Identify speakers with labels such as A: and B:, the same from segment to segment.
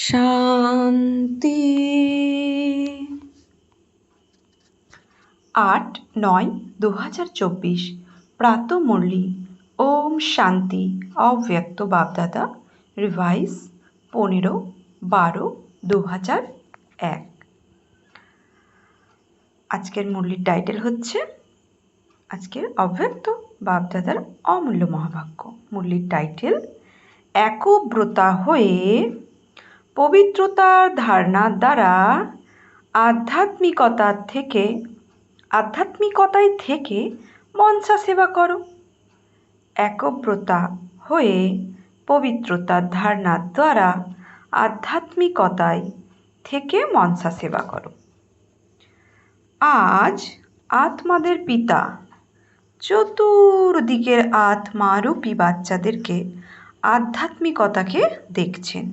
A: শান্তি। 8-9-2024 প্রাতঃমুরলি। ওম শান্তি। অব্যক্ত বাপদাদা। রিভাইস 15-12-2001। আজকের মুরলির টাইটেল হচ্ছে আজকের অব্যক্ত বাপদাদার অমূল্য মহাবাক্য। মুরলির টাইটেল একব্রতা হয়ে পবিত্রতার ধারণার দ্বারা আধ্যাত্মিকতায় থেকে মনসা সেবা করো। একব্রতা হয়ে পবিত্রতার ধারণার দ্বারা আধ্যাত্মিকতায় থেকে মনসা সেবা করো। আজ আত্মাদের পিতা চতুর্দিকের আত্মারূপী বাচ্চাদেরকে আধ্যাত্মিকতাকে দেখছেন।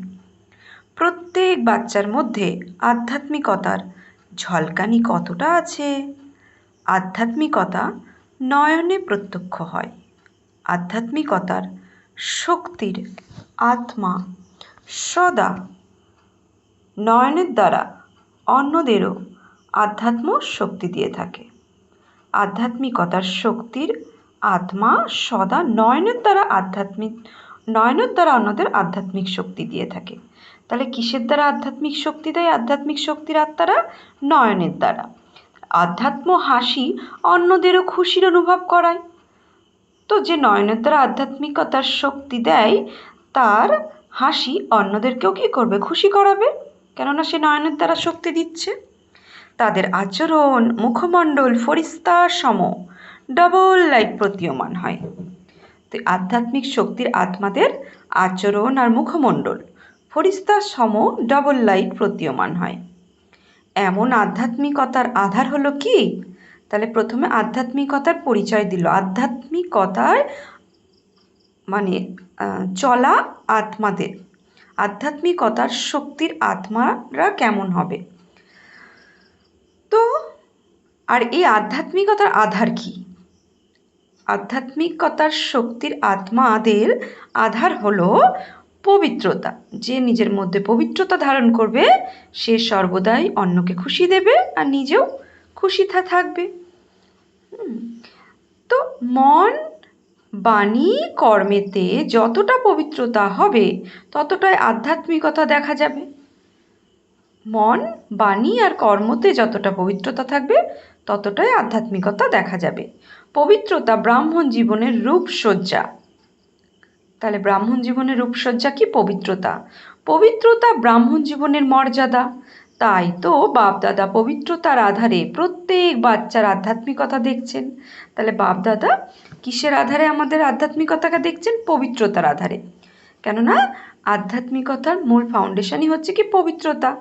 A: প্রত্যেক বাচ্চার মধ্যে আধ্যাত্মিকতার ঝলকানি কতটা আছে? আধ্যাত্মিকতা নয়নে প্রত্যক্ষ হয়। আধ্যাত্মিকতার শক্তির আত্মা সদা নয়নের দ্বারা অন্যদেরও আধ্যাত্ম শক্তি দিয়ে থাকে। আধ্যাত্মিকতার শক্তির আত্মা সদা নয়নের দ্বারা অন্যদের আধ্যাত্মিক শক্তি দিয়ে থাকে। তাহলে কিসের দ্বারা আধ্যাত্মিক শক্তি দেয়? আধ্যাত্মিক শক্তির আত্মারা নয়নের দ্বারা। আধ্যাত্ম হাসি অন্যদেরও খুশির অনুভব করায়। তো যে নয়নের দ্বারা আধ্যাত্মিকতার শক্তি দেয় তার হাসি অন্যদেরকেও কী করবে? খুশি করাবে, কেননা সে নয়নের দ্বারা শক্তি দিচ্ছে। তাদের আচরণ মুখমণ্ডল ফরিস্তার সম ডবল লাইট প্রতীয়মান হয়। তো আধ্যাত্মিক শক্তির আত্মাদের আচরণ আর মুখমণ্ডল ফরিস্তার সম ডবল লাইট প্রতীয়মান হয়। এমন আধ্যাত্মিকতার আধার হলো কি? তাহলে প্রথমে আধ্যাত্মিকতার পরিচয় দিল। আধ্যাত্মিকতার মানে চলা আত্মাদের, আধ্যাত্মিকতার শক্তির আত্মারা কেমন হবে? তো আর এই আধ্যাত্মিকতার আধার কি? আধ্যাত্মিকতার শক্তির আত্মাদের আধার হলো পবিত্রতা। যে নিজের মধ্যে পবিত্রতা ধারণ করবে সে সর্বদাই অন্যকে খুশি দেবে আর নিজেও খুশি থাকবে। তো মন বাণী কর্মেতে যতটা পবিত্রতা হবে ততটাই আধ্যাত্মিকতা দেখা যাবে। মন বাণী আর কর্মতে যতটা পবিত্রতা থাকবে ততটাই আধ্যাত্মিকতা দেখা যাবে। পবিত্রতা ব্রাহ্মণ জীবনের রূপসজ্জা। তাহলে ব্রাহ্মণ জীবনের রূপসজ্জা কি? পবিত্রতা। পবিত্রতা ব্রাহ্মণ জীবনের মর্যাদা। তাই তো বাপদাদা পবিত্রতার আধারে প্রত্যেক বাচ্চার আধ্যাত্মিকতা দেখছেন। তাহলে বাপদাদা কিসের আধারে আমাদের আধ্যাত্মিকতাকে দেখছেন? পবিত্রতার আধারে। কেননা আধ্যাত্মিকতার মূল ফাউন্ডেশনই হচ্ছে কি? পবিত্রতা।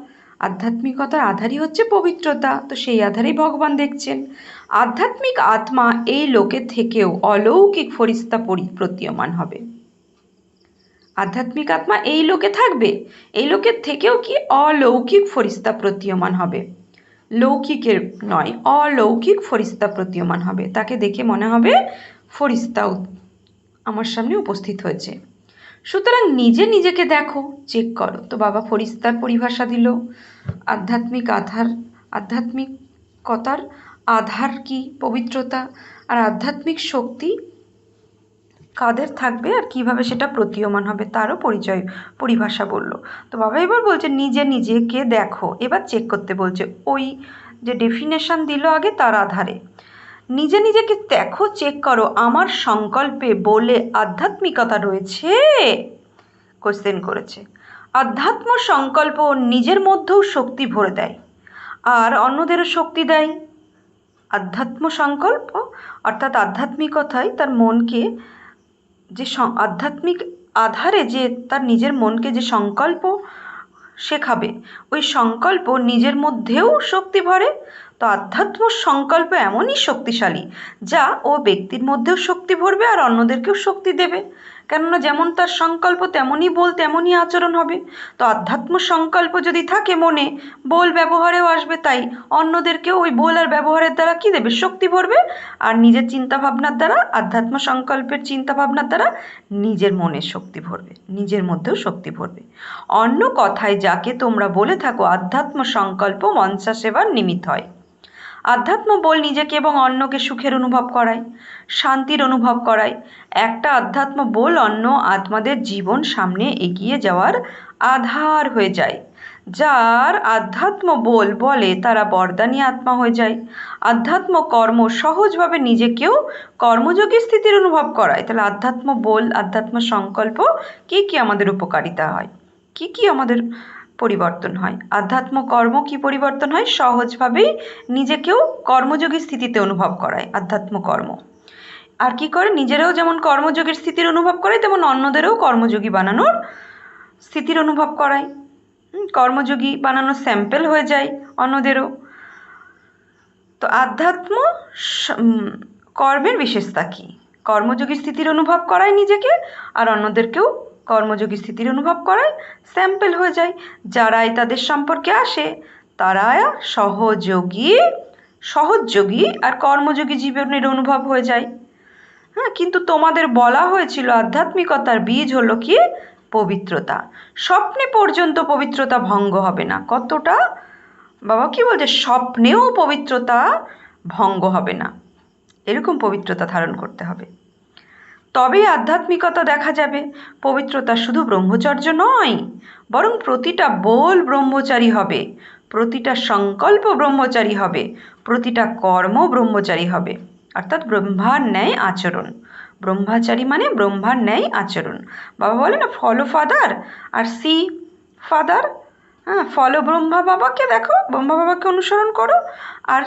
A: আধ্যাত্মিকতার আধারই হচ্ছে পবিত্রতা। তো সেই আধারেই ভগবান দেখছেন। আধ্যাত্মিক আত্মা এই লোকে থেকেও অলৌকিক ফরিস্তা প্রতীয়মান হবে। আধ্যাত্মিক আত্মা এই লোকে থাকবে, এই লোকের থেকেও কি? অলৌকিক ফরিস্তা প্রতীয়মান হবে। লৌকিকের নয়, অলৌকিক ফরিস্তা প্রতীয়মান হবে। তাকে দেখে মনে হবে ফরিস্তা আমার সামনে উপস্থিত হয়েছে। সুতরাং নিজে নিজেকে দেখো, চেক করো। তো বাবা ফরিস্তার পরিভাষা দিল। আধ্যাত্মিকতার আধার কি? পবিত্রতা। আর আধ্যাত্মিক শক্তি কাদের থাকবে আর কিভাবে সেটা প্রতীয়মান হবে তারও পরিভাষা বলল। তো বাবা এবার বলছে নিজে নিজেকে দেখো। এবার চেক করতে বলছে ওই যে ডেফিনেশন দিল আগে তার আধারে। নিজে নিজেকে দেখো, চেক করো, আমার সংকল্পে বলে আধ্যাত্মিকতা রয়েছে? কোশ্চেন করেছে। আধ্যাত্ম সংকল্প নিজের মধ্যেও শক্তি ভরে দেয় আর অন্যদেরও শক্তি দেয়। আধ্যাত্ম সংকল্প অর্থাৎ আধ্যাত্মিকতায় তার মনকে যে আধ্যাত্মিক আধারে যে তার নিজের মনকে যে সংকল্প শেখাবে, ওই সংকল্প নিজের মধ্যেও শক্তি ভরে। তো আধ্যাত্ম সংকল্প এমনই শক্তিশালী যা ও ব্যক্তির মধ্যেও শক্তি ভরবে আর অন্যদেরকেও শক্তি দেবে। কেননা যেমন তার সংকল্প তেমনই বল তেমনই আচরণ হবে। তো আধ্যাত্ম সংকল্প যদি থাকে মনে, বল ব্যবহারেও আসবে। তাই অন্যদেরকেও ওই বল আর ব্যবহারের দ্বারা কী দেবে? শক্তি ভরবে। আর নিজের চিন্তাভাবনার দ্বারা, আধ্যাত্ম সংকল্পের চিন্তাভাবনার দ্বারা নিজের মনে শক্তি ভরবে, নিজের মধ্যেও শক্তি ভরবে। অন্য কথায় যাকে তোমরা বলে থাকো আধ্যাত্ম সংকল্প মনসা সেবার নিমিত্ত হয়। আধ্যাত্ম বল নিজেকে এবং অন্যকে সুখের অনুভব করায়, শান্তির অনুভব করায়। একটা আধ্যাত্ম বল অন্য আত্মাদের জীবন সামনে এগিয়ে যাওয়ার আধার হয়ে যায়। যার আধ্যাত্ম বল বলে তারা বরদানী আত্মা হয়ে যায়। আধ্যাত্ম কর্ম সহজভাবে নিজেকেও কর্মযোগী স্থিতির অনুভব করায়। তাহলে আধ্যাত্ম বল, আধ্যাত্ম সংকল্প কি কি আমাদের উপকারিতা হয়, কি কি আমাদের পরিবর্তন হয়? আধ্যাত্ম কর্ম কি পরিবর্তন হয়? সহজভাবেই নিজেকেও কর্মযোগী স্থিতিতে অনুভব করায় আধ্যাত্ম কর্ম। আর কি করে? নিজেরাও যেমন কর্মযোগীর স্থিতির অনুভব করে, তেমন অন্যদেরও কর্মযোগী বানানোর স্থিতির অনুভব করায়। কর্মযোগী বানানোর স্যাম্পেল হয়ে যায় অন্যদেরও। তো আধ্যাত্ম কর্মের বিশেষতা কি? কর্মযোগী স্থিতির অনুভব করায় নিজেকে, আর অন্যদেরকেও কর্মযোগী স্থিতির অনুভব করায়, স্যাম্পেল হয়ে যায়। যারাই তাদের সম্পর্কে আসে তারা সহযোগী আর কর্মযোগী জীবনের অনুভব হয়ে যায়। হ্যাঁ, কিন্তু তোমাদের বলা হয়েছিল আধ্যাত্মিকতার বীজ হলো কি? পবিত্রতা। স্বপ্নে পর্যন্ত পবিত্রতা ভঙ্গ হবে না। কতটা বাবা কি বলছে? স্বপ্নেও পবিত্রতা ভঙ্গ হবে না, এরকম পবিত্রতা ধারণ করতে হবে, তবেই আধ্যাত্মিকতা দেখা যাবে। পবিত্রতা শুধু ব্রহ্মচর্য নয়, বরং প্রতিটা বল ব্রহ্মচারী হবে, প্রতিটা সংকল্প ব্রহ্মচারী হবে, প্রতিটা কর্ম ব্রহ্মচারী হবে, অর্থাৎ ব্রহ্মার ন্যায় আচরণ। ব্রহ্মচারী মানে ব্রহ্মার ন্যায় আচরণ। বাবা বলে না, ফলো ফাদার আর সি ফাদার। হ্যাঁ, ফলো ব্রহ্মা বাবাকে, দেখো ব্রহ্মা বাবাকে অনুসরণ করো, আর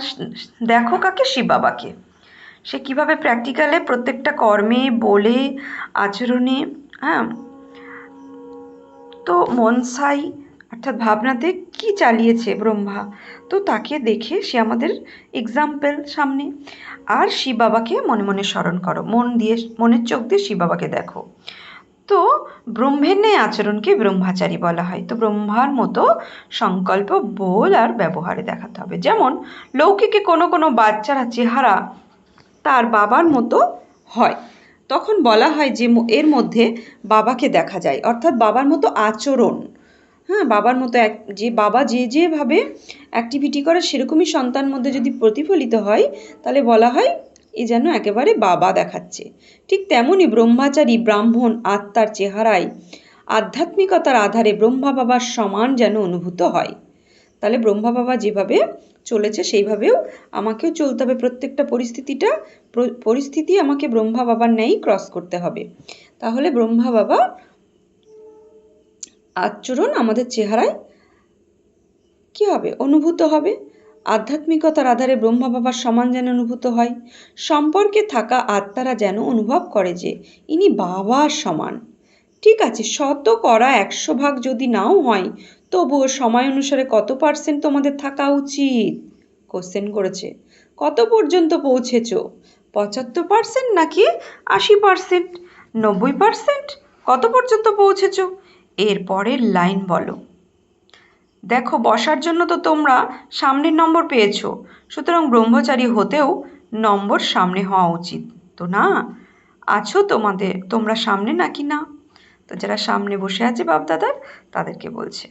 A: দেখো কাকে? শিব বাবাকে। সে কীভাবে প্র্যাকটিক্যালে প্রত্যেকটা কর্মে, বলে, আচরণে, হ্যাঁ, তো মনসাই অর্থাৎ ভাবনাতে কি চালিয়েছে ব্রহ্মা, তো তাকে দেখে সে আমাদের এক্সাম্পল সামনে। আর শিব বাবাকে মনে মনে স্মরণ করো, মনের চোখ দিয়ে শিব বাবাকে দেখো। তো ব্রহ্মের ন্যায় আচরণকে ব্রহ্মচারী বলা হয়। তো ব্রহ্মার মতো সংকল্প বল আর ব্যবহারে দেখাতে হবে। যেমন লৌকিকে কোনো কোনো বাচ্চারা চেহারা তার বাবার মতো হয়, তখন বলা হয় যে এর মধ্যে বাবাকে দেখা যায়, অর্থাৎ বাবার মতো আচরণ। হ্যাঁ, বাবার মতো যে বাবা যেভাবে অ্যাক্টিভিটি করে সেরকমই সন্তান মধ্যে যদি প্রতিফলিত হয়, তাহলে বলা হয় এ যেন একেবারে বাবা দেখাচ্ছে। ঠিক তেমনই ব্রহ্মচারী ব্রাহ্মণ আত্মার চেহারায় আধ্যাত্মিকতার আধারে ব্রহ্মা বাবার সমান যেন অনুভূত হয়। তাহলে ব্রহ্মা বাবা যেভাবে চলেছে সেইভাবেও আমাকেও চলতে হবে। প্রত্যেকটা পরিস্থিতি আমাকে ব্রহ্মা বাবার ন্যায় ক্রস করতে হবে। তাহলে ব্রহ্মা বাবা আচরণ আমাদের চেহারায় কি হবে? অনুভূত হবে। আধ্যাত্মিকতার আধারে ব্রহ্মা বাবার সমান যেন অনুভূত হয়। সম্পর্কে থাকা আত্মারা যেন অনুভব করে যে ইনি বাবার সমান। ঠিক আছে, 100% যদি নাও হয়, তবুও সময় অনুসারে কত % তোমাদের থাকা উচিত? কোশ্চেন করেছে। কত পর্যন্ত পৌঁছেছ? 75% নাকি 80%, 90%? কত পর্যন্ত পৌঁছেছ? এর পরের লাইন বলো। দেখো, বসার জন্য তো তোমরা সামনের নম্বর পেয়েছো, সুতরাং ব্রহ্মচারী হতেও নম্বর সামনে হওয়া উচিত তো না? আছো তোমরা সামনে নাকি না? তো যারা সামনে বসে আছে বাপদাদার, তাদেরকে বলছে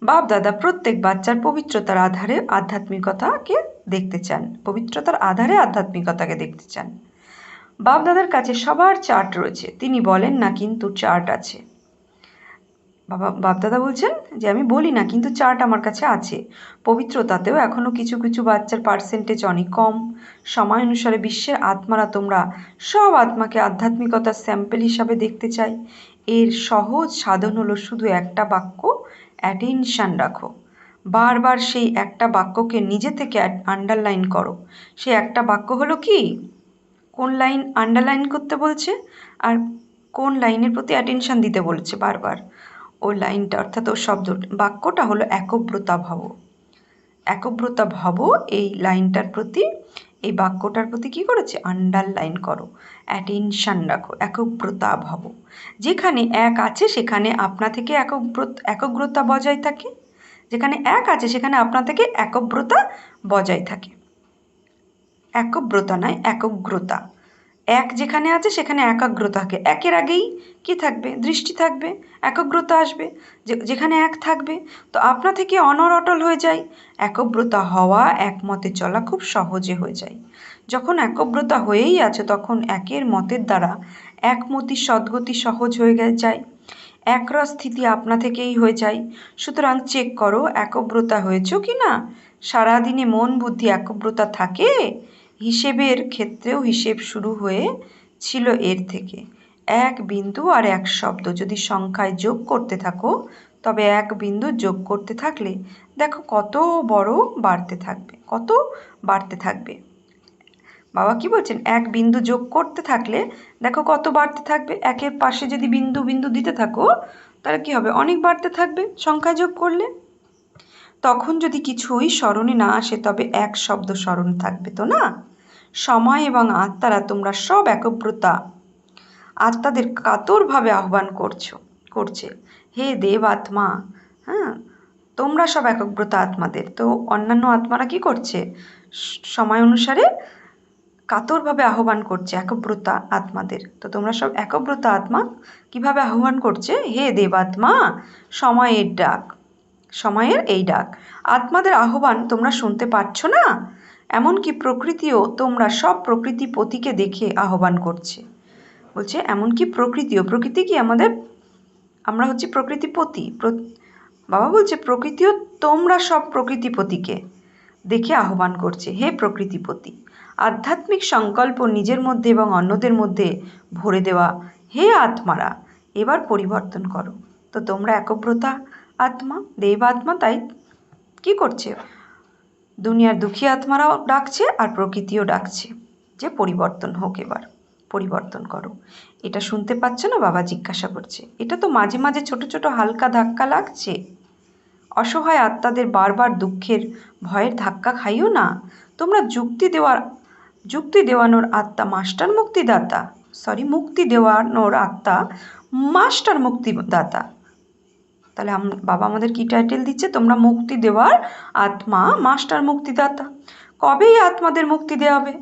A: বাপদাদা প্রত্যেক বাচ্চার পবিত্রতার আধারে আধ্যাত্মিকতাকে দেখতে চান, পবিত্রতার আধারে আধ্যাত্মিকতাকে দেখতে চান। বাপদাদার কাছে সবার চার্ট রয়েছে, তিনি বলেন না কিন্তু চার্ট আছে। বাপদাদা বলছেন যে আমি বলি না কিন্তু চার্ট আমার কাছে আছে। পবিত্রতাতেও এখনও কিছু কিছু বাচ্চার পার্সেন্টেজ অনেক কম। সময় অনুসারে বিশ্বের আত্মারা তোমরা সব আত্মাকে আধ্যাত্মিকতার স্যাম্পেল হিসাবে দেখতে চাই। এর সহজ সাধন হলো শুধু একটা বাক্য, অ্যাটেনশান রাখো। বারবার সেই একটা বাক্যকে নিজে থেকে আন্ডারলাইন করো। সেই একটা বাক্য হলো কি? কোন লাইন আন্ডারলাইন করতে বলছে আর কোন লাইনের প্রতি অ্যাটেনশান দিতে বলছে বারবার, ও লাইনটা অর্থাৎ ও বাক্যটা হলো একব্রতা ভব। একব্রতা ভব এই লাইনটার প্রতি এই বাক্যটার প্রতি কী করেছে? আন্ডারলাইন করো, অ্যাটেনশান রাখো, একগ্রতা ভাব। যেখানে এক আছে সেখানে আপনা থেকে একগ্রতা বজায় থাকে। যেখানে এক আছে সেখানে আপনা থেকে একগ্রতা বজায় থাকে। একব্রতা নয়, একগ্রতা। এক যেখানে আছে সেখানে একাগ্রতা থাকে। একের আগেই কি থাকবে? দৃষ্টি থাকবে, একগ্রতা আসবে। যেখানে এক থাকবে তো আপনা থেকে অনড় অটল হয়ে যায়। একব্রতা হওয়া, একমতে চলা খুব সহজে হয়ে যায়। যখন একব্রতা হয়েই আছে তখন একের মতের দ্বারা একমতি সদ্গতি সহজ হয়ে যায়। একরস স্থিতি আপনা থেকেই হয়ে যায়। সুতরাং চেক করো একব্রতা হয়েছ কি না। সারাদিনে মন বুদ্ধি একব্রতা থাকে? হিসেবের ক্ষেত্রেও হিসেব শুরু হয়েছিল এর থেকে। এক বিন্দু আর এক শব্দ যদি সংখ্যায় যোগ করতে থাকো তবে এক বিন্দু যোগ করতে থাকলে দেখো কত বড় বাড়তে থাকবে, কত বাড়তে থাকবে। বাবা কি বলছেন? এক বিন্দু যোগ করতে থাকলে দেখো কত বাড়তে থাকবে। একের পাশে যদি বিন্দু বিন্দু দিতে থাকো তাহলে কি হবে? অনেক বাড়তে থাকবে সংখ্যায় যোগ করলে। তখন যদি কিছুই স্মরণে না আসে তবে এক শব্দ স্মরণ থাকবে তো না? সময় এবং আত্মারা তোমরা সব একব্রতা আত্মাদের কাতরভাবে আহ্বান করছে। হে দেব আত্মা, হ্যাঁ, তোমরা সব একব্রতা আত্মাদের। তো অন্যান্য আত্মারা কি করছে? সময় অনুসারে কাতরভাবে আহ্বান করছে একব্রতা আত্মাদের। তো তোমরা সব একব্রতা আত্মা কিভাবে আহ্বান করছে? হে দেবাত্মা, সময়ের ডাক, সময়ের এই ডাক। আত্মাদের আহ্বান তোমরা শুনতে পাচ্ছ না? এমনকি প্রকৃতিও তোমরা সব প্রকৃতিপতিকে দেখে আহ্বান করছে। বলছে এমনকি প্রকৃতিও, প্রকৃতি কি আমাদের, আমরা হচ্ছি প্রকৃতিপতি। বাবা বলছে প্রকৃতিও তোমরা সব প্রকৃতিপতিকে দেখে আহ্বান করছে। হে প্রকৃতিপতি, আধ্যাত্মিক সংকল্প নিজের মধ্যে এবং অন্যদের মধ্যে ভরে দেওয়া। হে আত্মারা, এবার পরিবর্তন করো। তো তোমরা একব্রতা আত্মা, দেব আত্মা, তাই কি করছে? দুনিয়ার দুঃখী আত্মারাও ডাকছে আর প্রকৃতিও ডাকছে যে পরিবর্তন হোক, এবার পরিবর্তন করো। এটা শুনতে পাচ্ছ না? বাবা জিজ্ঞাসা করছে। এটা তো মাঝে মাঝে ছোট ছোট হালকা ধাক্কা লাগছে। অসহায় আত্মাদের বারবার দুঃখের ভয়ের ধাক্কা খাইও না। তোমরা মুক্তি দেওয়ানোর আত্মা মাস্টার মুক্তিদাতা। তাহলে বাবা আমাদের কি টাইটেল দিচ্ছে? তোমরা মুক্তি দেওয়ার আত্মা, মাস্টার মুক্তিদাতা। কবে এই আত্মাদের মুক্তি দেওয়াবে?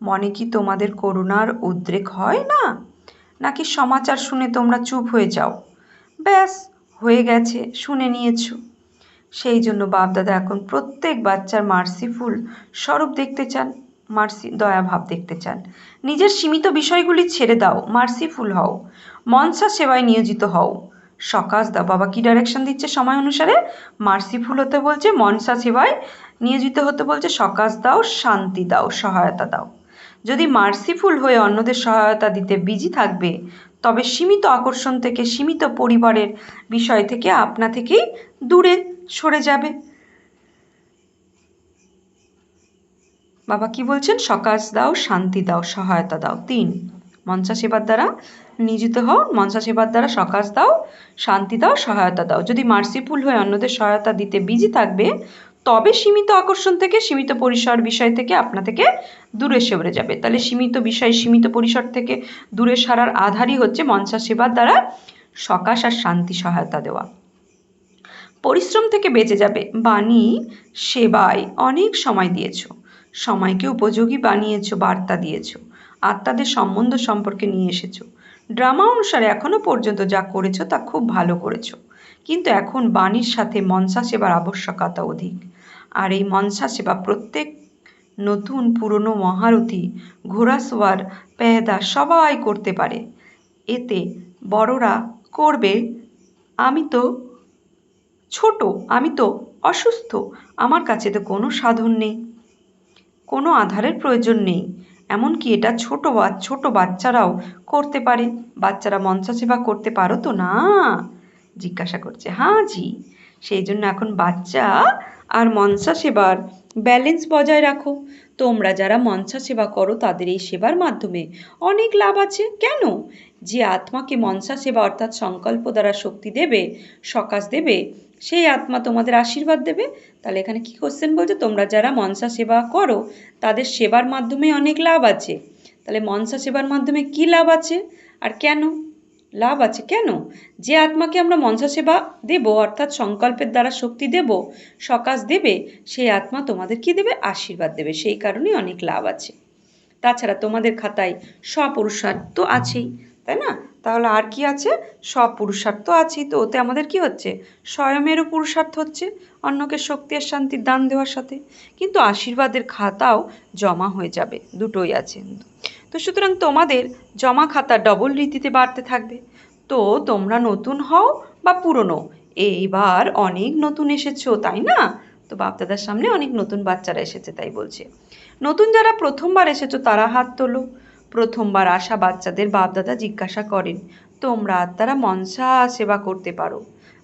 A: মনে কি তোমাদের করুণার উদ্রেক হয় না? নাকি সমাচার শুনে তোমরা চুপ হয়ে যাও? ব্যাস, হয়ে গেছে, শুনে নিয়েছো। সেই জন্য বাপদাদা এখন প্রত্যেক বাচ্চার মার্সিফুল স্বরূপ দেখতে চান, দয়াভাব দেখতে চান। নিজের সীমিত বিষয়গুলি ছেড়ে দাও, মার্সিফুল হও, মনসা সেবায় নিয়োজিত হও, সকাশ দাও। বাবা কি ডাইরেকশন দিচ্ছে? সময় অনুসারে মার্সিফুল হতে বলছে, মনসা সেবায় নিয়োজিত হতে বলছে, সকাশ দাও, শান্তি দাও, সহায়তা দাও। যদি মার্সিফুল হয়ে অন্যদের সহায়তা দিতে বিজি থাকবে তবে সীমিত আকর্ষণ থেকে, সীমিত পরিবারের বিষয় থেকে আপনা থেকেই দূরে সরে যাবে। বাবা কি বলছেন? সকাশ দাও, শান্তি দাও, সহায়তা দাও। 3, মনসা সেবার দ্বারা নিয়োজিত হও, মনসা সেবার দ্বারা সকাশ দাও, শান্তি দাও, সহায়তা দাও। যদি মার্সিফুল হয়ে অন্যদের সহায়তা দিতে বিজি থাকবে তবে সীমিত আকর্ষণ থেকে, সীমিত পরিসর বিষয় থেকে আপনা থেকে দূরে সরে যাবে। তাহলে সীমিত বিষয়, সীমিত পরিসর থেকে দূরে সরার আধারই হচ্ছে মনসা সেবার দ্বারা সকাশ আর শান্তি সহায়তা দেওয়া। পরিশ্রম থেকে বেঁচে যাবে। বাণী সেবায় অনেক সময় দিয়েছ, সময়কে উপযোগী বানিয়েছ, বার্তা দিয়েছ, আত্মাদের সম্বন্ধ সম্পর্কে নিয়ে এসেছো। ড্রামা অনুসারে এখনো পর্যন্ত যা করেছো তা খুব ভালো করেছো, কিন্তু এখন বাণীর সাথে মনসা সেবার আবশ্যকতা অধিক। আর এই মনসা সেবা প্রত্যেক নতুন পুরনো মহারথী, ঘোড়াসওয়ার, পেয়দা সবাই করতে পারে। এতে বড়রা করবে, আমি তো ছোট, আমি তো অসুস্থ, আমার কাছে তো কোনো সাধন নেই, কোনো আধারের প্রয়োজন নেই। এমনকি এটা ছোট বাচ্চারাও করতে পারে। বাচ্চারা মনসা সেবা করতে পারো তো না? জিজ্ঞাসা করছে। হ্যাঁ জি। সেই জন্য এখন বাচ্চা আর মনসা সেবার ব্যালেন্স বজায় রাখো। তোমরা যারা মনসা সেবা করো তাদের এই সেবার মাধ্যমে অনেক লাভ আছে। কেন? যে আত্মাকে মনসা সেবা অর্থাৎ সংকল্প দ্বারা শক্তি দেবে, সকাশ দেবে, সেই আত্মা তোমাদের আশীর্বাদ দেবে। তাহলে এখানে কি কোশ্চেন বলছে, তোমরা যারা মনসা সেবা করো তাদের সেবার মাধ্যমে অনেক লাভ আছে। তাহলে মনসা সেবার মাধ্যমে কি লাভ আছে আর কেন লাভ আছে, কেন? যে আত্মাকে আমরা মনসা সেবা দেব, অর্থাৎ সংকল্পের দ্বারা শক্তি দেব, সকাশ দেবে, সেই আত্মা তোমাদের কি দেবে? আশীর্বাদ দেবে। সেই কারণেই অনেক লাভ আছে। তাছাড়া তোমাদের খাতায় স্বপুরুষার্থ তো আছেই, তাই না? তাহলে আর কি আছে? স্বপুরুষার্থ আছেই, তো ওতে আমাদের কি হচ্ছে? স্বয়মেরও পুরুষার্থ হচ্ছে অন্যকে শক্তি আর শান্তির দান দেওয়ার সাথে, কিন্তু আশীর্বাদের খাতাও জমা হয়ে যাবে, দুটোই আছে। তো সুতরাং তোমাদের জমা খাতা ডবল রীতিতে বাড়তে থাকবে। তো তোমরা নতুন হও বা পুরনো, এইবার অনেক নতুন এসেছো, তাই না? তো বাপদাদার সামনে অনেক নতুন বাচ্চারা এসেছে, তাই বলছে। নতুন যারা প্রথমবার এসেছো তারা হাত তোলো। প্রথমবার আসা বাচ্চাদের বাপদাদা জিজ্ঞাসা করেন, তোমরা তারা মনসা সেবা করতে পারো?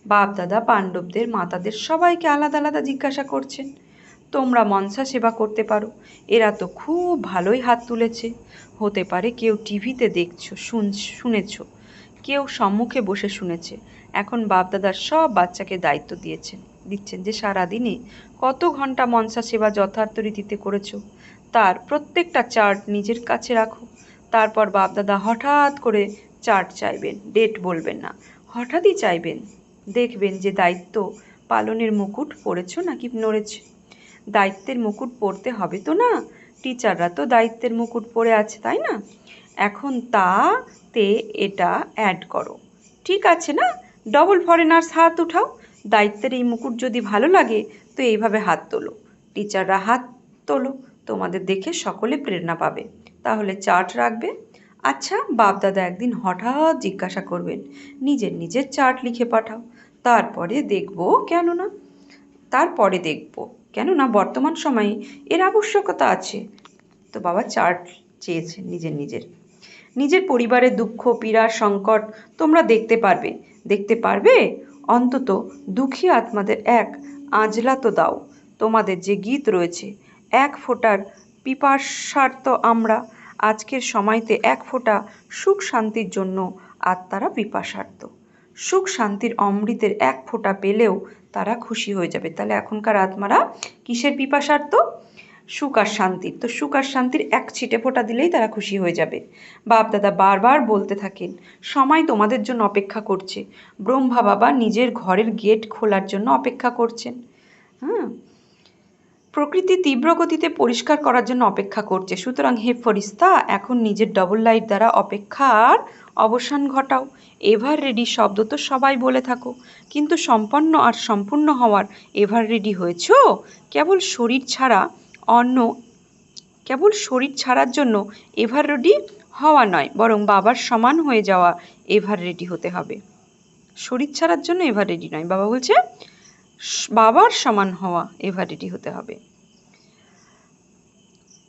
A: বাপদাদা পাণ্ডবদের মাতাদের সবাইকে আলাদা আলাদা জিজ্ঞাসা করছেন, তোমরা মনসা সেবা করতে পারো? এরা তো খুব ভালোই হাত তুলেছে। হতে পারে কেউ টিভিতে দেখছো, শুনেছো, কেউ সম্মুখে বসে শুনেছে। এখন বাপদাদার সব বাচ্চাকে দায়িত্ব দিচ্ছেন যে সারাদিনে কত ঘন্টা মনসা সেবা যথার্থ রীতিতে করেছো তার প্রত্যেকটা চার্ট নিজের কাছে রাখো। তারপর বাপদাদা হঠাৎ করে চার্ট চাইবেন, ডেট বলবেন না, হঠাৎই চাইবেন। দেখবেন যে দায়িত্ব পালনের মুকুট পড়েছো নাকি নড়েছে। দায়িত্বের মুকুট পরতে হবে তো না? টিচাররা তো দায়িত্বের মুকুট পরে আছে, তাই না? এখন তাতে এটা অ্যাড করো, ঠিক আছে না? ডবল ফরেনার্স হাত উঠাও। দায়িত্বের এই মুকুট যদি ভালো লাগে তো এইভাবে হাত তোলো, টিচাররা হাত তোলো, তোমাদের দেখে সকলে প্রেরণা পাবে। তাহলে চার্ট রাখবে। আচ্ছা, বাপদাদা একদিন হঠাৎ জিজ্ঞাসা করবেন, নিজের চার্ট লিখে পাঠাও। তারপরে দেখব, কেননা বর্তমান সময়ে এর আবশ্যকতা আছে। তো বাবা চার্ট চেয়েছেন নিজের পরিবারের দুঃখ পীড়া সংকট তোমরা দেখতে পারবে। অন্তত দুঃখী আত্মাদের এক আঁজলা তো দাও। তোমাদের যে গীত রয়েছে, এক ফোঁটার পিপাসার্ত আমরা, আজকের সময়তে এক ফোঁটা সুখ শান্তির জন্য আত্মারা পিপাসার্ত। সুখ শান্তির অমৃতের এক ফোঁটা পেলেও তারা খুশি হয়ে যাবে। তাহলে এখনকার আত্মারা কিসের পিপাসার্ত? সুখ আর শান্তির। তো সুখ আর শান্তির এক ছিটে ফোঁটা দিলেই তারা খুশি হয়ে যাবে। বাপদাদা বারবার বলতে থাকেন, সময় তোমাদের জন্য অপেক্ষা করছে। ব্রহ্মা বাবা নিজের ঘরের গেট খোলার জন্য অপেক্ষা করছেন। প্রকৃতি তীব্র গতিতে পরিষ্কার করার জন্য অপেক্ষা করছে। সুতরাং হে ফরিস্তা, এখন নিজের ডবল লাইট দ্বারা অপেক্ষার অবসান ঘটাও। এভার রেডি শব্দ তো সবাই বলে থাকো, কিন্তু সম্পন্ন আর সম্পূর্ণ হওয়ার এভার রেডি হয়েছ? কেবল শরীর ছাড়ার জন্য এভার রেডি হওয়া নয়, বরং বাবার সমান হয়ে যাওয়া এভার রেডি হতে হবে। শরীর ছাড়ার জন্য এভার রেডি নয়, বাবা বলছে বাবার সমান হওয়া এভার রেডি হতে হবে।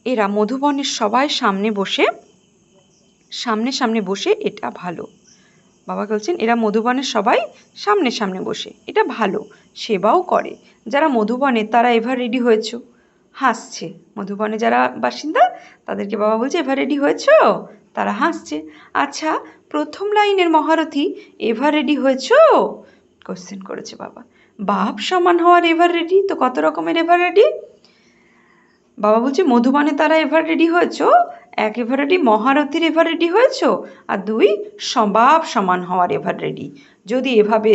A: এরা মধুবনের সবাই সামনে বসে এটা ভালো। বাবা বলছেন এরা মধুবনের সবাই সামনে বসে এটা ভালো সেবাও করে। যারা মধুবনে তারা এভার রেডি হয়েছ, হাসছে। মধুবনে যারা বাসিন্দা তাদেরকে বাবা বলছে এভার রেডি হয়েছ, তারা হাসছে। আচ্ছা, প্রথম লাইনের মহারথী এভার রেডি হয়েছ? কোশ্চেন করেছে বাবা। বাপ সমান হওয়ার এভার রেডি, তো কত রকমের এভার রেডি? বাবা বলছে মধুবনে তারা এভার রেডি হয়েছ, এক এভার রেডি মহারথীর এভার রেডি হয়েছ, আর দুই বাপ সমান হওয়ার এভার রেডি। যদি এভাবে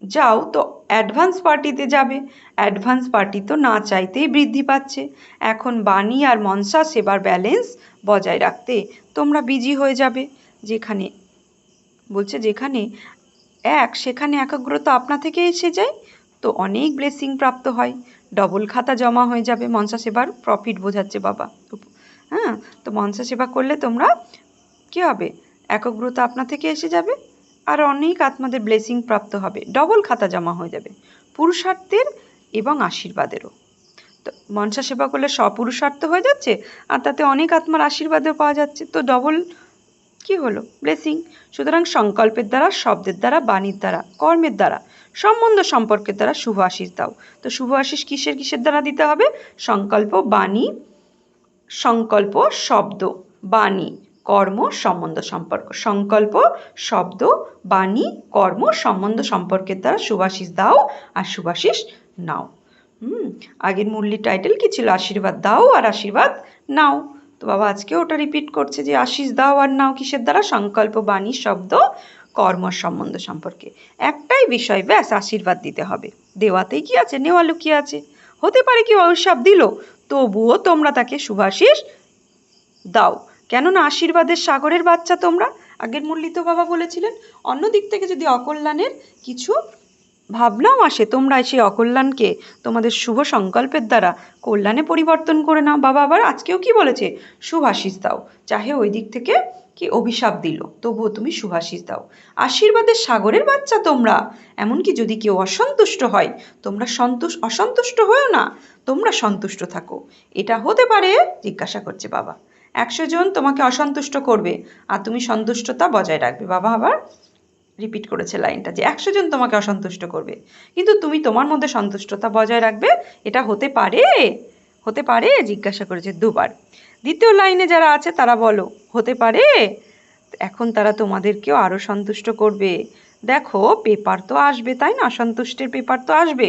A: যাও তো অ্যাডভান্স পার্টিতে যাবে। অ্যাডভান্স পার্টি তো না চাইতেই বৃদ্ধি পাচ্ছে। এখন বাণী আর মনসা সেবার ব্যালেন্স বজায় রাখতে তোমরা বিজি হয়ে যাবে। যেখানে সেখানে একাগ্রতা আপনা থেকে এসে যায়, তো অনেক ব্লেসিং প্রাপ্ত হয়, ডবল খাতা জমা হয়ে যাবে। মনসা সেবার প্রফিট বোঝাচ্ছে বাবা। তো মনসা সেবা করলে তোমরা কী হবে? একাগ্রতা আপনা থেকে এসে যাবে, আর অনেক আত্মাদের ব্লেসিং প্রাপ্ত হবে, ডবল খাতা জমা হয়ে যাবে, পুরুষার্থের এবং আশীর্বাদেরও। তো মনসা সেবা করলে স্বপুরুষার্থ হয়ে যাচ্ছে, আর তাতে অনেক আত্মার আশীর্বাদও পাওয়া যাচ্ছে, তো ডবল কি হলো? ব্লেসিং। সুতরাং সংকল্পের দ্বারা, শব্দের দ্বারা, বাণীর দ্বারা, কর্মের দ্বারা, সম্বন্ধ সম্পর্কের দ্বারা শুভ আশিস দাও। তো শুভ আশিস কিসের দ্বারা দিতে হবে? সংকল্প, শব্দ, বাণী, কর্ম সম্বন্ধ সম্পর্ক। সংকল্প শব্দ বাণী কর্ম সম্বন্ধ সম্পর্কের দ্বারা শুভাশিস দাও আর শুভাশিস নাও। আগের মুরলির টাইটেল কি ছিল? আশীর্বাদ দাও আর আশীর্বাদ নাও। তো বাবা আজকে ওটা রিপিট করছে যে আশিস দাও আর নাও কিসের দ্বারা? সংকল্প বাণী শব্দ কর্ম সম্বন্ধ সম্পর্কে। একটাই বিষয়, ব্যাস, আশীর্বাদ দিতে হবে। দেওয়াতেই কি আছে? নেওয়া লুকিয়ে আছে। হতে পারে কি অভিশাপ দিল, তবুও তোমরা তাকে শুভাশিস দাও, কেননা আশীর্বাদের সাগরের বাচ্চা তোমরা। আগের মুরলি তো বাবা বলেছিলেন অন্য দিক থেকে যদি অকল্যাণের কিছু ভাবনাও আসে, তোমরা সেই অকল্যাণকে তোমাদের শুভ সংকল্পের দ্বারা কল্যাণে পরিবর্তন করে নাও। বাবা আবার আজকেও কি বলেছে? শুভাশিস দাও। চাহে ওই দিক থেকে কি অভিশাপ দিল, তবুও তুমি শুভাশিস দাও। আশীর্বাদের সাগরের বাচ্চা তোমরা। এমনকি যদি কেউ অসন্তুষ্ট হয়, তোমরা অসন্তুষ্ট হয়েও না, তোমরা সন্তুষ্ট থাকো। এটা হতে পারে, জিজ্ঞাসা করছে বাবা, 100 জন তোমাকে অসন্তুষ্ট করবে আর তুমি সন্তুষ্টতা বজায় রাখবে। বাবা আবার রিপিট করেছে লাইনটা যে 100 জন তোমাকে অসন্তুষ্ট করবে, কিন্তু তুমি তোমার মধ্যে সন্তুষ্টতা বজায় রাখবে। এটা হতে পারে? হতে পারে? জিজ্ঞাসা করেছে দুবার। দ্বিতীয় লাইনে যারা আছে তারা বলো, হতে পারে? এখন তারা তোমাদেরকেও আরও সন্তুষ্ট করবে। দেখো পেপার তো আসবে, তাই না? অসন্তুষ্টের পেপার তো আসবে,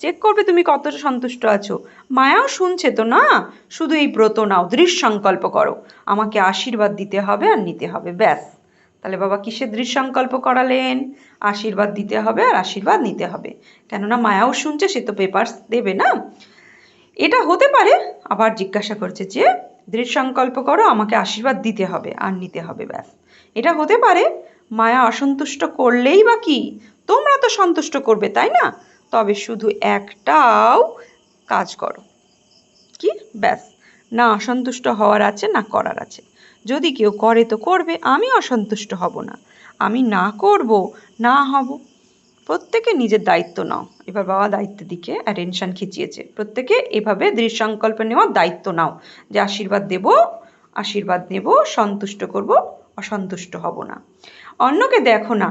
A: চেক করবে তুমি কতটা সন্তুষ্ট আছো। মায়াও শুনছে তো না? শুধু এই ব্রত নাও, দৃঢ় সংকল্প করো, আমাকে আশীর্বাদ দিতে হবে আর নিতে হবে, ব্যাস। তাহলে বাবা কিসের দৃঢ় সংকল্প করালেন? আশীর্বাদ দিতে হবে আর আশীর্বাদ নিতে হবে, কেননা মায়াও শুনছে, সে তো পেপার দেবে না। এটা হতে পারে। আবার জিজ্ঞাসা করছে যে দৃঢ় সংকল্প করো, আমাকে আশীর্বাদ দিতে হবে আর নিতে হবে, ব্যাস। এটা হতে পারে। মায়া অসন্তুষ্ট করলেই বা কি, তোমরা তো সন্তুষ্ট করবে, তাই না? তবে শুধু একটাও কাজ করো, কি? ব্যাস, না অসন্তুষ্ট হওয়ার আছে না করার আছে। যদি কেউ করে তো করবে, আমি অসন্তুষ্ট হব না, আমি না করব না হব। প্রত্যেকে নিজের দায়িত্ব নাও। এবার বাবা দায়িত্বের দিকে অ্যাটেনশন খিচিয়েছে। প্রত্যেকে এভাবে দৃঢ় সংকল্প নেওয়ার দায়িত্ব নাও যে আশীর্বাদ দেব, আশীর্বাদ নেব, সন্তুষ্ট করব, অসন্তুষ্ট হব না। অন্যকে দেখো না,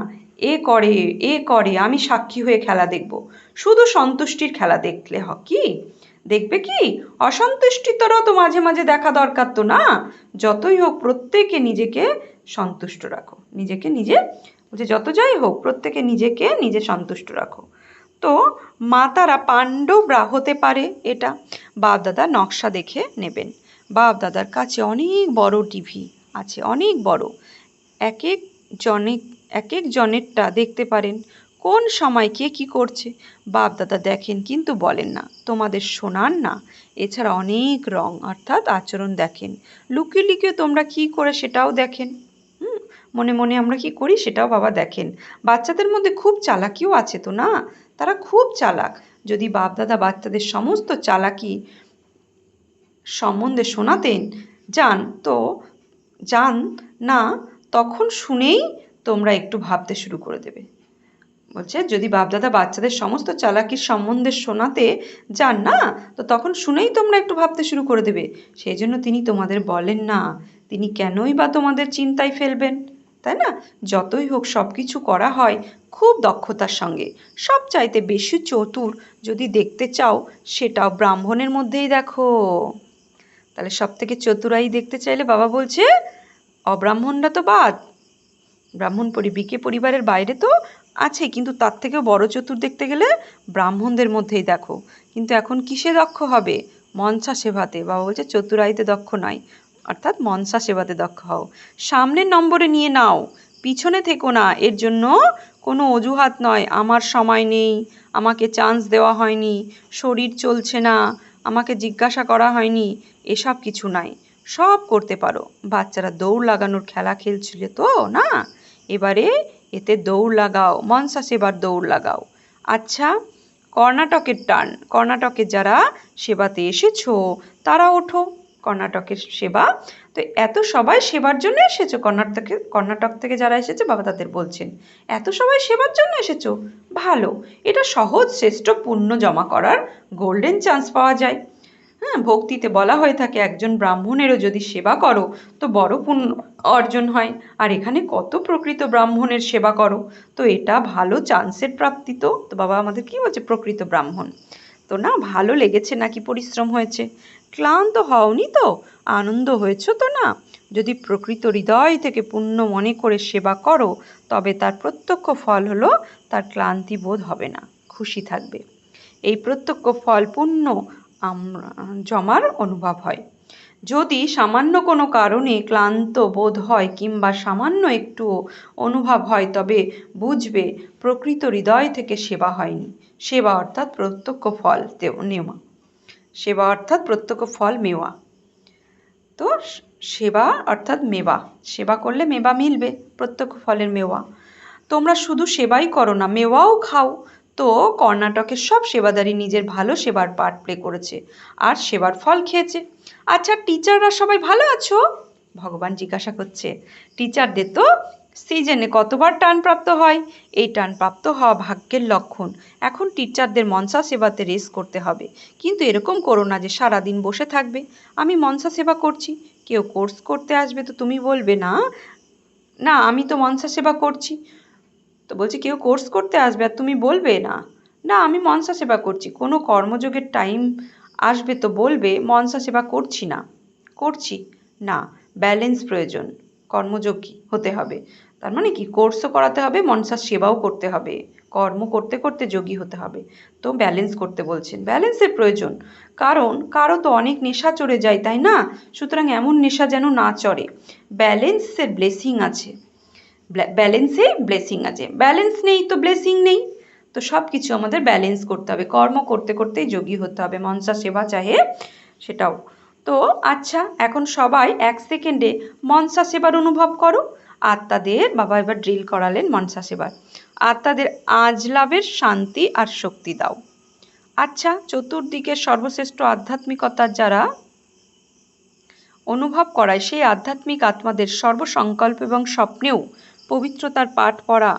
A: এ করে আমি সাক্ষী হয়ে খেলা দেখব। শুধু সন্তুষ্টির খেলা দেখলে কি দেখবে? কি অসন্তুষ্টিতরও তো মাঝে মাঝে দেখা দরকার তো না? যতই হোক প্রত্যেকে নিজেকে সন্তুষ্ট রাখো, নিজেকে নিজে বলছে যত যাই হোক প্রত্যেকে নিজেকে নিজে সন্তুষ্ট রাখো। তো মাতারা পাণ্ডবরা হতে পারে, এটা বাপ দাদা নকশা দেখে নেবেন। বাপ দাদার কাছে অনেক বড় টিভি আছে, অনেক বড়। এক এক জনেরটা দেখতে পারেন, কোন সময় কে কী করছে বাপ দাদা দেখেন, কিন্তু বলেন না, তোমাদের শোনান না। এছাড়া অনেক রং অর্থাৎ আচরণ দেখেন, লুকিয়ে লুকিয়ে তোমরা কী করে সেটাও দেখেন। মনে মনে আমরা কি করি সেটাও বাবা দেখেন। বাচ্চাদের মধ্যে খুব চালাকিও আছে তো না? তারা খুব চালাক। যদি বাপ দাদা বাচ্চাদের সমস্ত চালাকি সম্বন্ধে শোনাতেন যান না, তখন শুনেই তোমরা একটু ভাবতে শুরু করে দেবে। বলছে যদি বাপদাদা বাচ্চাদের সমস্ত চালাকির সম্বন্ধে শোনাতে যান না, তো তখন শুনেই তোমরা একটু ভাবতে শুরু করে দেবে। সেই জন্য তিনি তোমাদের বলেন না, তিনি কেনই বা তোমাদের চিন্তায় ফেলবেন, তাই না? যতই হোক সব কিছু করা হয় খুব দক্ষতার সঙ্গে। সবচাইতে বেশি চতুর যদি দেখতে চাও, সেটাও ব্রাহ্মণের মধ্যেই দেখো। তাহলে সব থেকে চতুরাই দেখতে চাইলে বাবা বলছে অব্রাহ্মণরা তো বাদ, ব্রাহ্মণ বিকে পরিবারের বাইরে তো আছে, কিন্তু তার থেকেও বড় চতুর দেখতে গেলে ব্রাহ্মণদের মধ্যেই দেখো। কিন্তু এখন কিসে দক্ষ হবে? মনসা সেবাতে। বাবা বলছে চতুরাইতে দক্ষ নয়, অর্থাৎ মনসা সেবাতে দক্ষ হও। সামনের নম্বরে নিয়ে নাও, পিছনে থেকো না। এর জন্য কোনো অজুহাত নয়, আমার সময় নেই, আমাকে চান্স দেওয়া হয়নি, শরীর চলছে না, আমাকে জিজ্ঞাসা করা হয়নি, এসব কিছু নাই। সব করতে পারো। বাচ্চারা দৌড় লাগানোর খেলা খেলছিল তো না? এবারে এতে দৌড় লাগাও, মনসা সেবার দৌড় লাগাও। আচ্ছা, কর্ণাটকের টার্ন। কর্ণাটকের যারা সেবাতে এসেছো তারা ওঠো। কর্ণাটকের সেবা তো এত সবাই সেবার জন্য এসেছো? কর্ণাটক থেকে যারা এসেছে বাবা তাদের বলছেন এত সবাই সেবার জন্য এসেছো, ভালো। এটা সহজ শ্রেষ্ঠ পুণ্য জমা করার গোল্ডেন চান্স পাওয়া যায়। ভক্তিতে বলা হয়ে থাকে একজন ব্রাহ্মণেরও যদি সেবা করো তো বড় পুণ্য অর্জন হয়। আর এখানে কত প্রকৃত ব্রাহ্মণের সেবা করো, তো এটা ভালো চান্সের প্রাপ্তি। তো বাবা আমাদের কি বলছে? প্রকৃত ব্রাহ্মণ। তো না, ভালো লেগেছে নাকি পরিশ্রম হয়েছে? ক্লান্ত হওনি তো? আনন্দ হয়েছ তো না? যদি প্রকৃত হৃদয় থেকে পূর্ণ মনে করে সেবা করো, তবে তার প্রত্যক্ষ ফল হলো তার ক্লান্তি বোধ হবে না, খুশি থাকবে। এই প্রত্যক্ষ ফল পূর্ণ জমার অনুভব হয়। যদি সামান্য কোনো কারণে ক্লান্ত বোধ হয় কিংবা সামান্য একটু অনুভব হয়, তবে বুঝবে প্রকৃত হৃদয় থেকে সেবা হয়নি। সেবা অর্থাৎ প্রত্যক্ষ ফল নেওয়া। সেবা অর্থাৎ প্রত্যক্ষ ফল মেওয়া। তো সেবা অর্থাৎ মেওয়া, সেবা করলে মেবা মিলবে, প্রত্যক্ষ ফলের মেওয়া। তোমরা শুধু সেবাই করো না, মেওয়াও খাও। তো কর্ণাটকের সব সেবাদারি নিজের ভালো সেবার পার্ট প্লে করেছে আর সেবার ফল খেয়েছে। আচ্ছা, টিচাররা সবাই ভালো আছো? ভগবান জিজ্ঞাসা করছে। টিচারদের তো সিজনে কতবার টার্নপ্রাপ্ত হয়। এই টার্নপ্রাপ্ত হওয়া ভাগ্যের লক্ষণ। এখন টিচারদের মনসা সেবাতে রেস করতে হবে। কিন্তু এরকম করো না যে সারাদিন বসে থাকবে। আমি মনসা সেবা করছি, কেউ কোর্স করতে আসবে তো তুমি বলবে না না আমি তো মনসা সেবা করছি। তো বলছি কেউ কোর্স করতে আসবে আর তুমি বলবে না না আমি মনসা সেবা করছি। কোনো কর্মযোগের টাইম আসবে তো বলবে মনসা সেবা করছি না, করছি না। ব্যালেন্স প্রয়োজন, কর্মযোগী হতে হবে। তার মানে কি, কোর্সও করাতে হবে, মনসা সেবাও করতে হবে, কর্ম করতে করতে যোগী হতে হবে। তো ব্যালেন্স করতে বলছেন, ব্যালেন্সের প্রয়োজন। কারণ কারো তো অনেক নেশা চড়ে যায়, তাই না? সুতরাং এমন নেশা যেন না চড়ে। ব্যালেন্সের ব্লেসিং আছে, ব্যালেন্সে ব্লেসিং আছে, ব্যালেন্স নেই তো ব্লেসিং নেই। তো সব কিছু আমাদের ব্যালেন্স করতে হবে, কর্ম করতে করতেই যোগী হতে হবে, মনসা সেবা চাহে সেটাও। তো আচ্ছা, এখন সবাই 1 সেকেন্ডে মনসা সেবার অনুভব করো। আত্মাদের, বাবা এবার ড্রিল করালেন মনসা সেবার, আত্মাদের আজ লাভের শান্তি আর শক্তি দাও। আচ্ছা, চতুর্দিকের সর্বশ্রেষ্ঠ আধ্যাত্মিকতার যারা অনুভব করায়, সেই আধ্যাত্মিক আত্মাদের সর্বসংকল্প এবং স্বপ্নেও পবিত্রতার পাঠ পড়া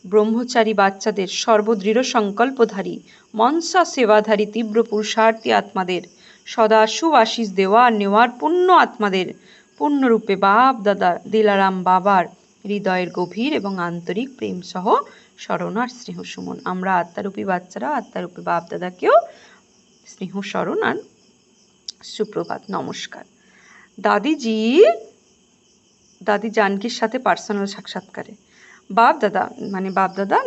A: ব্রহ্মচারী বাচ্চাদের, সর্বদৃঢ় সংকল্পধারী মনসা সেবাধারী তীব্র পুরুষার্থী আত্মাদের, সদা সুআশিস দেওয়া আর নেওয়ার পুণ্য আত্মাদের পূর্ণরূপে বাপ দাদা দিলারাম বাবার হৃদয়ের গভীর এবং আন্তরিক প্রেম সহ স্মরণ আর স্নেহ সুমন। আমরা আত্মারূপী বাচ্চারা আত্মারূপী বাপ দাদাকেও স্নেহ স্মরণ আর সুপ্রভাত, নমস্কার। দাদি জানকীর সাথে পার্সোনাল সাক্ষাৎকারে বাপ দাদা, মানে বাপ দাদা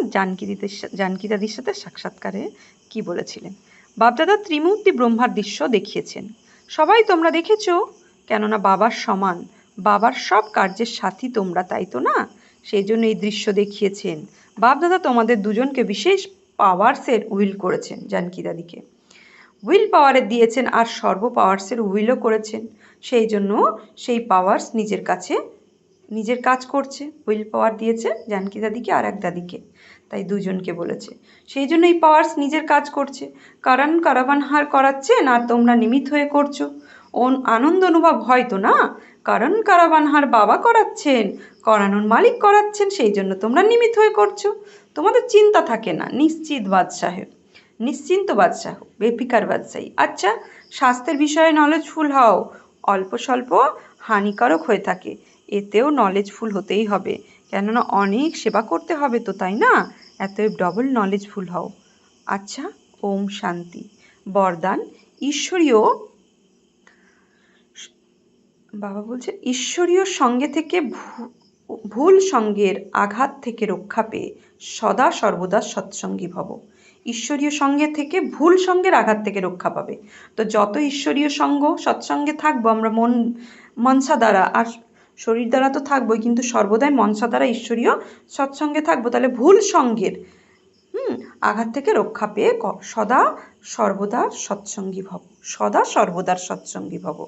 A: জানকী দাদির সাথে সাক্ষাৎকারে কি বলেছিলেন? বাপ দাদা ত্রিমূর্তি ব্রহ্মার দৃশ্য দেখিয়েছেন। সবাই তোমরা দেখেছো, কেননা বাবার সমান, বাবার সব কার্যের সাথী তোমরা, তাই তো না? সেই জন্য এই দৃশ্য দেখিয়েছেন। বাপ দাদা তোমাদের দুজনকে বিশেষ পাওয়ার্সের উইল করেছেন, জানকী দাদিকে উইল পাওয়ারের দিয়েছেন আর সর্ব পাওয়ার্সের উইলও করেছেন। সেই জন্য সেই পাওয়ার্স নিজের কাজ করছে। উইল পাওয়ার দিয়েছে জানকী দাদিকে আর এক দাদিকে, তাই দুজনকে বলেছে। সেই জন্য এই পাওয়ার্স নিজের কাজ করছে। কারাবান হার করাচ্ছেন আর তোমরা নিমিত হয়ে করছো। আনন্দ অনুভব হয় তো না? কারণ কারাবান হার বাবা করাচ্ছেন, করানোর মালিক করাচ্ছেন, সেই জন্য তোমরা নিমিত হয়ে করছো। তোমাদের চিন্তা থাকে না, নিশ্চিন্ত বাদশাহ, বেফিকার বাদশাহী। আচ্ছা, স্বাস্থ্যের বিষয়ে নলেজফুল হও। অল্প স্বল্প হানিকারক হয়ে থাকে, এতেও নলেজফুল হতেই হবে, কেননা অনেক সেবা করতে হবে তো, তাই না? এতএব ডবল নলেজফুল হও। আচ্ছা, ওম শান্তি। বরদান, ঈশ্বরীয় বাবা বলছে ঈশ্বরীয় সঙ্গে থেকে ভুল সঙ্গের আঘাত থেকে রক্ষা পেয়ে সদা সর্বদা সৎসঙ্গী ভব। ঈশ্বরীয় সঙ্গে থেকে ভুল সঙ্গের আঘাত থেকে রক্ষা পাবে। তো যত ঈশ্বরীয় সঙ্গ সৎসঙ্গে থাকবো আমরা মনসা দ্বারা আর শরীর দ্বারা তো থাকবোই, কিন্তু সর্বদাই মনসা দ্বারা ঈশ্বরীয় সৎসঙ্গে থাকবো, তাহলে ভুল সঙ্গের আঘাত থেকে রক্ষা পেয়ে সদা সর্বদা সৎসঙ্গী ভব, সদা সর্বদার সৎসঙ্গী ভব।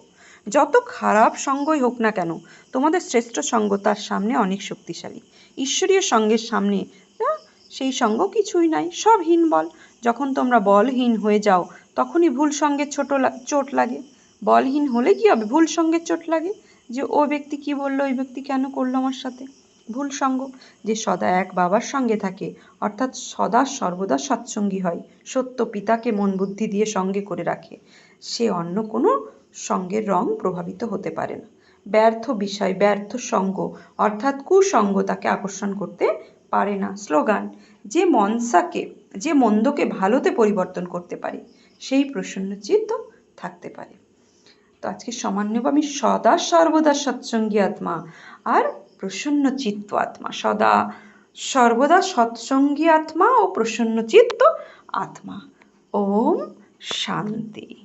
A: যত খারাপ সঙ্গই হোক না কেন, তোমাদের শ্রেষ্ঠ সঙ্গ তার সামনে অনেক শক্তিশালী। ঈশ্বরীয় সঙ্গের সামনে সেই সঙ্গ কিছুই নাই, সব হীন বল। যখন তোমরা বলহীন হয়ে যাও, তখনই ভুল সঙ্গের চোট লাগে। বলহীন হলে কি হবে? ভুল সঙ্গের চোট লাগে, যে ও ব্যক্তি কি বললো, ওই ব্যক্তি কেন করলো আমার সাথে। ভুল সঙ্গ। যে সদা এক বাবার সঙ্গে থাকে, অর্থাৎ সদা সর্বদা সৎসঙ্গী হয়, সত্য পিতাকে মন বুদ্ধি দিয়ে সঙ্গে করে রাখে, সে অন্য কোনো সঙ্গের রং প্রভাবিত হতে পারে না। ব্যর্থ বিষয়, ব্যর্থ সঙ্গ অর্থাৎ কুসঙ্গ তাকে আকর্ষণ করতে পারে না। স্লোগান, যে মন্দকে ভালোতে পরিবর্তন করতে পারে সেই প্রসন্নচিত্ত থাকতে পারে। তো আজকে সমান নেব আমি সদা সর্বদা সৎসঙ্গী আত্মা আর প্রসন্নচিত্ত আত্মা। সদা সর্বদা সৎসঙ্গী আত্মা ও প্রসন্নচিত্ত আত্মা। ওম শান্তি।